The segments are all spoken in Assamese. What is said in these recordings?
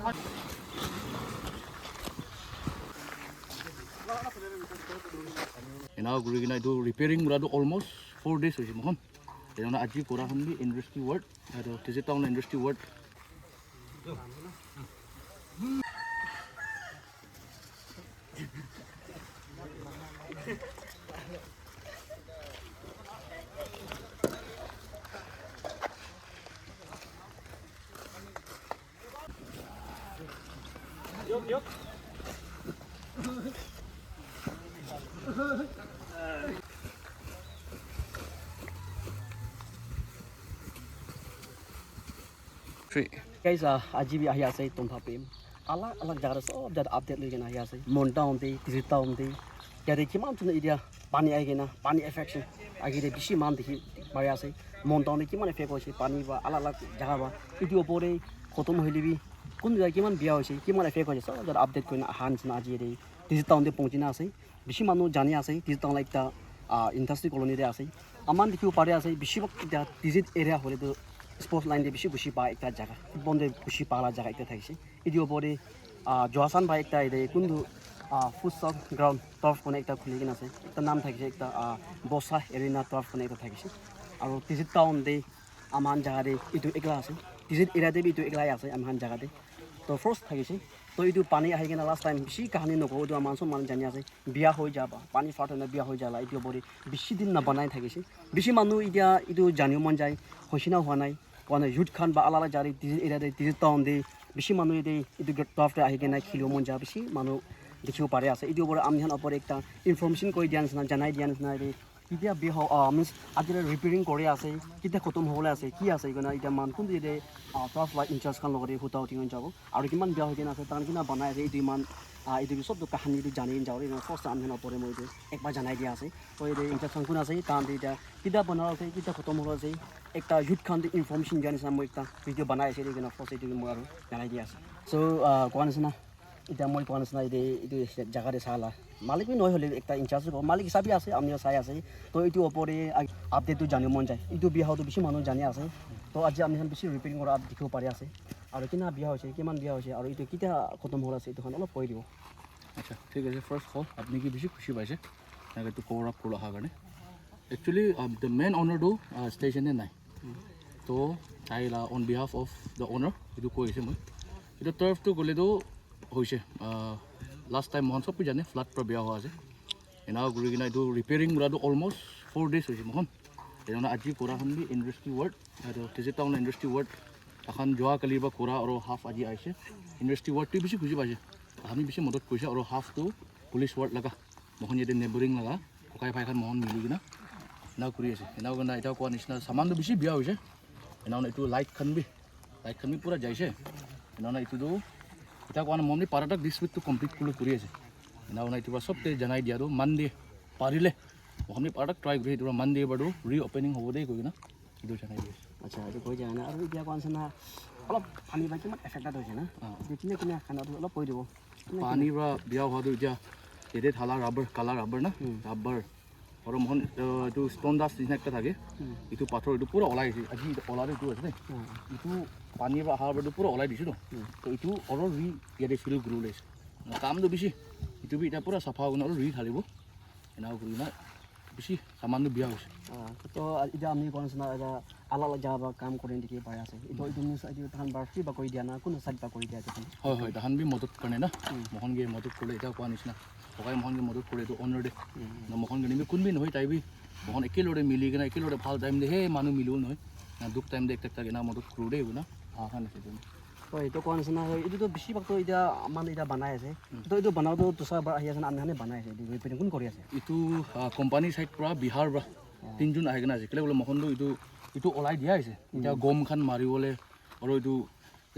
Now gurigina do repairing murado almost 4 days hoise mohon. Enona aji kora hambi industry word ado tizitown industry word. Yup. Guys, aji bi ahya sai tum thapim. Alak jagah sob jad update lagi na ahya sai. Monta onti, tisita onti. Ya dekhi man tuna idea pani ay gena, pani affection. Agi de bishi man dekhi baya sai. Monta onti kiman effect hoise pani ba alak jagah ba. Itu opore khotom hoili bi kun jagah kiman biya hoise, kiman effect hoise sob jad update koina hans na aji de. Tisita onti pongchina sai. Bishi manu jani asai. Tisita like ta industry colony de asai. Aman dekhi upare asai. Bishi bak tisit area hole to sports line de bishi bushi ba ekta jaga bonde bushi pala jaga ekta thaise idio bore joasan ba ekta ide kundu futsal ground turf kone ekta khuli gina ase ekta naam thaise ekta bosa arena turf kone ekta thaise aru tisit town de aman jaga de idu ekla ase tisit area de idu ekla ase aman jaga de to first thaise to idu pani ahi gina last time bishi kahani noko idu aman so man jani ase biya hoi jaba pani fat na biya hoi jala idio bore bishi din na banai thaise bishi manu idia idu janiu mon jai hoisina hua nai kone youth khan ba alala jari tisit area de tisit town de bishi manu de idu turf de ahi gina khilo mon ja bishi manu dekhibo pare ase idio bore amhan opor ekta information koi dians na janai dians na de kitia biho means ajira repairing kore ase kitia khotom hole ase ki ase gona ita man kun de turf la in charge khan logore huta uting jabo aru kiman biya hoina ase tan kina banai ase idu man idu sob do kahani du jani jawri na first amhan opore moi de ekba janai dia ase to ide in charge kun ase tan de ita kitia banao ase kitia khotom hole ase ekta youth khan de information janis na moi ekta video banai ase de na first idu moi aru janai dia ase so kwan ase na ita moi kwan ase na ide idu jaga de sala malik bi noi hole ekta in charge ko malik sabi ase amni sai ase to itu opore update tu jani mon jai itu biya hotu bishi manu jani ase to aji amni han bishi repairing kora dikhibo pare ase aru kina biya hoise kiman biya hoise aru itu kitia khotom hol ase itu khan olop koi dibo আচ্ছা ঠিক আছে ফার্স্ট কল আপনি কি বেশি খুশি পাইছে নাকি তো কভার আপ করে কাৰণে actually the main owner do স্টেশনে নাই তো তাইলা on behalf of the owner এটু কৈছে মই এটা টার্ফটো গলেতো হৈছে লাস্ট টাইম মহন সব জানে ফ্লাড পৰা বিয়া হোৱা আছে এনাও ঘূৰি কিনা এইটো ৰিপেয়াৰিং কৰাটো অলমষ্ট 4 ডেজ হৈছে মহন এনে আজি কৰা হানবি ইণ্ডাষ্ট্ৰি ৱৰ্ড আৰু টিজিটাউন ইণ্ডাষ্ট্ৰি ৱৰ্ড এখন যোৱাকালি বা কৰা আৰু হাফ আজি আহিছে ইণ্ডাষ্ট্ৰি ৱৰ্ডটো বেছি খুজি পাইছে আমি বেছি মদত কৰিছে আৰু হাফটো পুলিচ ৱাৰ্ড লগা মহন ইয়াতে নেবৰিং লগা ককাই ভাইখান মহন মিলি কিনা এনাও কৰি আছে এনাও কিনা এটাও কোৱা নিচিনা সামানটো বেছি বিয়া হৈছে এনাও এইটো লাইট খান বি পূৰা যাইছে এনাও এইটোতো এটা কোৱা মমনি পাৰাটাক দিছ উইকটো কমপ্লিট কৰি আছে এনাও এইটো পৰা চবতে জনাই দিয়া আৰু মান দিয়ে পাৰিলে মহনি পাৰাটাক ট্ৰাই কৰি এইটো মান দিয়ে বাৰু ৰি অপেনিং হ'ব দেই কৈ কিনা এইটো জনাই দিয়ে আচ্ছা এইটো কৈ দিয়া না আৰু এতিয়া কোৱা নিচিনা অলপ পানী বা কিমান এফেক্টেড হৈছে না কিনে কিনে খানাটো অলপ কৈ দিব পানী বা বিয়া হোৱাটো এতিয়া এতে থালা ৰাবাৰ কালাৰ ৰাবাৰ না ৰাবাৰ আৰু মহন এইটো ষ্টন ডাষ্ট নিচিনা একটা থাকে এইটো পাথৰ এইটো পুৰা ওলাই আহিছে আজি ওলাৰ এইটো আছে এইটো পানী বা অহাৰ বাৰটো পুৰা ওলাই দিছোঁ তো এইটো অলপ ৰি ইয়াতে ফিল গ্ৰু লৈছে কামটো বেছি এইটো বি এতিয়া পুৰা চাফা কৰি আৰু ৰি ঢালিব এনেকুৱা কৰি না বেছি সামানটো বিয়া হৈছে তো এতিয়া আমি কোৱা নিচিনা এটা আলাল জাগা কাম কৰি দেখি পাই আছে এইটো নিউজ এইটো তাহান বাৰ্ফি বা কৰি দিয়া না কোনো চাইড বা কৰি দিয়া হয় তাহান বি মদত কাৰণে না মহনগে মদত কৰিলে এতিয়া কোৱা নিচিনা ককাই মহনগে মদত কৰে এইটো অনাৰ দে মহনগে নিবি কোনবি নহয় তাই বি মহন একেলগে মিলি কিনে একেলগে ভাল টাইম দে সেই মানুহ মিলিও নহয় না দুখ টাইম দে একটা কিনা মদত কৰোঁ দেই না আহা নাছিল তো এইটো কোৱা নিচিনা এইটোতো বেছিভাগতো এতিয়া আমাৰ এতিয়া বনাই আছে তো এইটো বনাওঁতে দুচাৰবাৰ আহি আছে আমি বনাই আছে এইটো ৰিপেয়াৰিং কোন কৰি আছে এইটো কোম্পানী চাইড পৰা বিহাৰ পৰা 3 জন আহি কিনে আজিকালি বোলে মহনটো এইটো ওলাই দিয়া হৈছে এতিয়া গম খান মাৰিবলৈ আৰু এইটো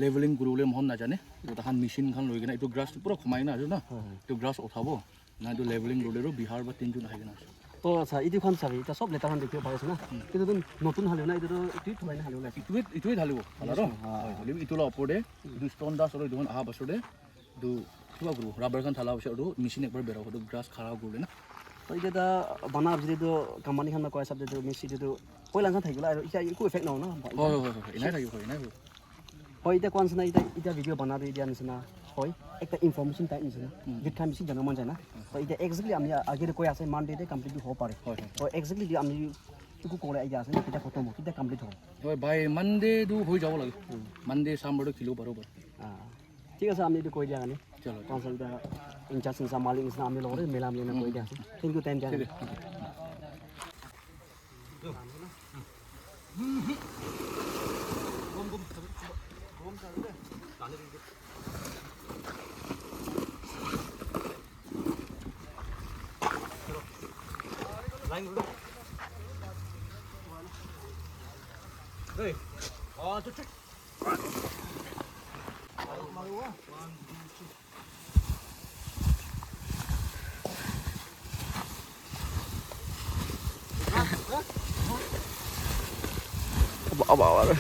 লেভেলিং কৰিবলৈ মহন নাজানে তাহান মেচিন খান লৈ কিনে এইটো গ্ৰাছটো পুৰা সোমাই না আছে না এইটো গ্ৰাছ উঠাব না এইটো লেভেলিং ৰোডেৰো বিহাৰ বা 3 জন আহি কিনে আছে তো আচ্ছা এইটোখন চাবি এতিয়া চব লেটাৰখন দেখিব পাৰিছে না কিন্তু নতুন হালিও না এইটো থৈ না হালিও এইটোৱে ঢালিব কালাৰ এইটো ওপৰতে এইটো ষ্টন ডাষ্ট আৰু এইটো অহা পাছতে এইটো কিবা কৰোঁ ৰাবাৰখন ঢালা পিছত আৰু মেচিন একবাৰ বেৰাব সেইটো গ্ৰাছ খাৰা কৰিলে না তো এতিয়া বনাৰ যিটো কোম্পানীখন কয় চাবজেক্টটো মিস্ত্ৰীটো পইলাখন থাকিব আৰু এতিয়া একো এফেক্ট নহয় না হয় এনাই থাকিব এনাই হ'ব হয় এতিয়া কোৱা নিচিনা এতিয়া ভিডিঅ' বনাই দিয়া নিচিনা হয় একটা ইনফৰমেশ্যন টাইপ নিচিনা য'ত খান বেছি জানিব মন যায় না তো এতিয়া এক্সেক্টলি আমি আগেৰে কৈ আছে মানডেতে কমপ্লিট হ'ব পাৰে তো এক্সেক্টলি আমি একো ক'লে আইডিয়া আছে কেতিয়া খতম হ'ব কেতিয়া কমপ্লিট হ'ব হয় বাই মানডেটো হৈ যাব লাগে মানডে চামবাৰটো খেলিব পাৰোঁ বাৰু ঠিক আছে আমি এইটো কৈ দিয়া কাৰণে চলো কাউন্সিল ইনচাৰ্জ নিচিনা মালিক নিচিনা আমি লগতে মিলা মিলি কৈ দিয়া আছে থেংক ইউ টাইম দিয়া Bawa.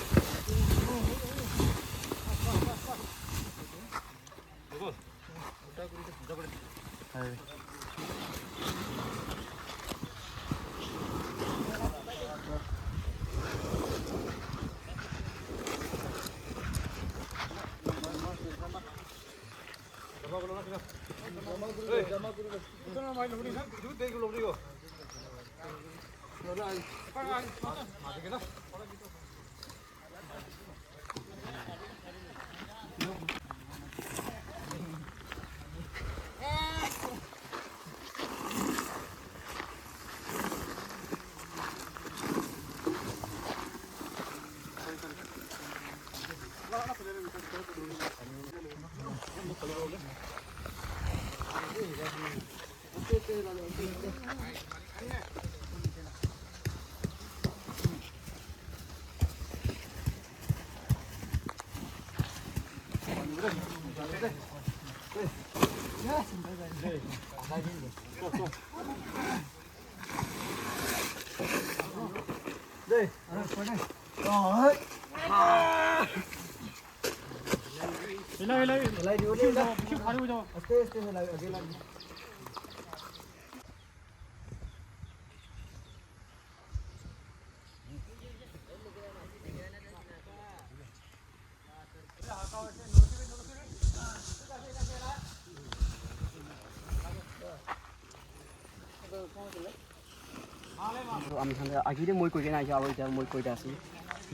আমি আগেৰে মই কৈ কিনে আহিছোঁ আৰু এতিয়া মই কৈ আছোঁ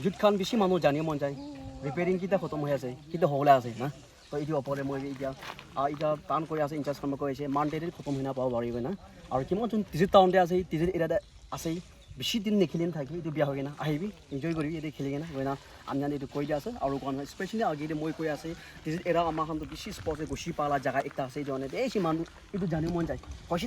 য'ত খান বেছি মানুহ জানিব মন যায় ৰিপেয়াৰিং কেতিয়া খতম হৈ আছে কেতিয়া হ'বলৈ আছে না তো এইটো ওপৰতে মই এতিয়া টান কৰি আছে ইনচাৰ্জ কাম কৰি আছে মানডেতে খতম হৈ নাপাব পাৰিব না আৰু কিমান যোন টিজিত টাউনতে আছে টিজিত এৰিয়াতে আছেই বেছি দিন নেখেলি নাথাকি এইটো বিয়া হৈ কিনে আহিবি এনজয় কৰিবি এতিয়া খেলি কিনে হয় না আমি এইটো কৈ দিয়া আছে আৰু কোৱা নহয় স্পেচিয়েলি আগেৰে মই কৈ আছে টিজিত এৰা আমাৰ খানটো বেছি স্পৰ্টছে গুচি পালা জেগা একটা আছে এইটো মানে বেছি মানুহ এইটো জানিব মন যায় হৈছে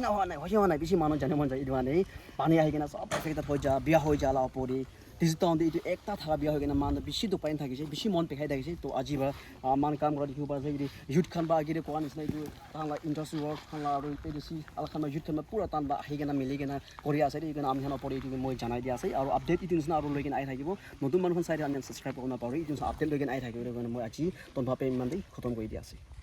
হোৱা নাই বেছি মানুহ জানিব মন যায় এইটো মানে পানী আহি কিনে চব এটা হৈ যা বিয়া হৈ যা ওপৰি টিজিত টাউনতে এইটো একটা থাকা বিয়া হৈ কিনে মানুহ বেছি দুপাইন থাকিছে বেছি মন পেখাই থাকিছে তো আজি বা মান কাম কৰা দেখিব পৰা যায় ইউথ খান বা আগেৰে কোৱা নিচিনা এইটো তাহান ইণ্ডাষ্ট্ৰি ৱৰ্ক খান আৰু বেছি আলখান ইউথ খান পুৰা টান বা আহি কিনে মিলি কিনে কৰি আছে এইকাৰণে আমি ওপৰত এইটো মই জানাই দিয়া আছে আৰু আপডেট এইটো নিচিনা আৰু লৈ কিনে আহি থাকিব নতুন মানুহখন চাই আমি ছাবস্ক্ৰাইব কৰিব নাপাৰোঁ এইটো আপডেট লৈ কিনে আহি থাকিব মই আজি তন্ভাৱে ইমান খতম কৰি দিয়া আছে